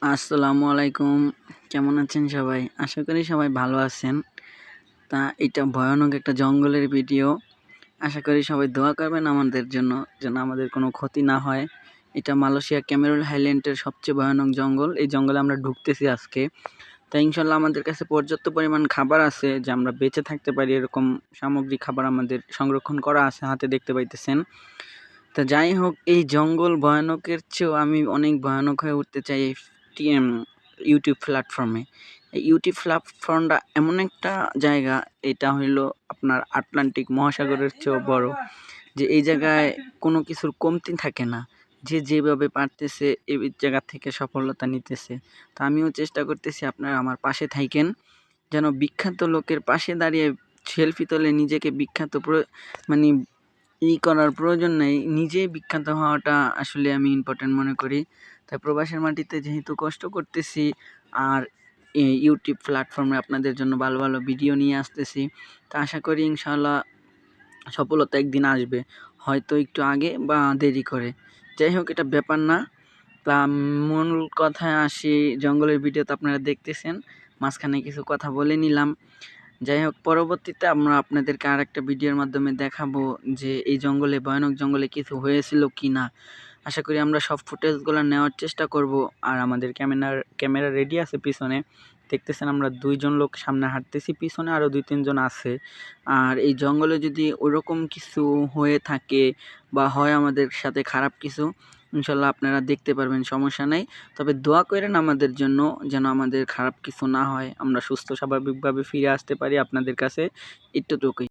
আসসালামু আলাইকুম। কেমন আছেন সবাই? আশা করি সবাই ভালো আছেন। এটা ভয়ানক একটা জঙ্গলের ভিডিও। আশা করি সবাই দোয়া করবেন আমাদের জন্য, যেন আমাদের কোনো ক্ষতি না হয়। এটা মালয়েশিয়া ক্যামেরুন হাইল্যান্ডের সবচেয়ে ভয়ানক জঙ্গল। এই জঙ্গলে আমরা ঢুকতেছি আজকে। ইনশাআল্লাহ আমাদের কাছে পর্যাপ্ত পরিমাণ খাবার আছে যে আমরা বেঁচে থাকতে পারি, এরকম সামগ্রিক খাবার আমাদের সংরক্ষণ করা আছে, হাতে দেখতে পাইতেছেন। যাই হোক, এই জঙ্গল ভয়ানকের চেয়েও আমি অনেক ভয়ানক হয়ে উঠতে চাই এই ইউটিউব প্ল্যাটফর্মে। এই ইউটিউব প্ল্যাটফর্মটা এমন একটা জায়গা, এটা হইল আপনার আটলান্টিক মহাসাগরের চেয়েও বড়, যে এই জায়গায় কোনো কিছুর কমতি থাকে না। যে যেভাবে পারতেছে এই জায়গা থেকে সফলতা নিতেছে। আমিও চেষ্টা করতেছি আপনারা আমার পাশে থাকেন, যেন বিখ্যাত লোকের পাশে দাঁড়িয়ে সেলফি তোলে নিজেকে বিখ্যাত মানে করার প্রয়োজন নেই, নিজেই বিখ্যাত হওয়াটা আসলে আমি ইম্পর্টেন্ট মনে করি। তাই প্রবাসের মাটিতে যেহেতু কষ্ট করতেছি, আর ইউটিউব প্ল্যাটফর্মে আপনাদের জন্য ভালো ভালো ভিডিও নিয়ে আসতেছি, আশা করি ইনশাআল্লাহ সফলতা একদিন আসবে, হয়তো একটু আগে বা দেরি করে। যাই হোক, এটা ব্যাপার না। মূল কথায় আসি, জঙ্গলের ভিডিও তো আপনারা দেখতেছেন, মাঝখানে কিছু কথা বলে নিলাম। যাই হোক, পরবর্তীতে আমরা আপনাদেরকে আরেকটা ভিডিওর মাধ্যমে দেখাবো যে এই জঙ্গলে, ভয়ানক জঙ্গলে কিছু হয়েছিল কি না। আশা করি আমরা সব ফুটেজগুলো নেওয়ার চেষ্টা করব। আর আমাদের ক্যামেরা রেডি আছে পিছনে, দেখতেছেন আমরা 2 জন লোক সামনে হাঁটতেছি, পিছনে আরও 2-3 জন আছে। আর এই জঙ্গলে যদি ওরকম কিছু হয়ে থাকে বা হয় আমাদের সাথে খারাপ কিছু, ইনশাল্লাহ আপনারা দেখতে পারবেন, সমস্যা নেই। তবে দোয়া করেন আমাদের জন্য, যেন আমাদের খারাপ কিছু না হয়, আমরা সুস্থ স্বাভাবিকভাবে ফিরে আসতে পারি আপনাদের কাছে, এটুকুই।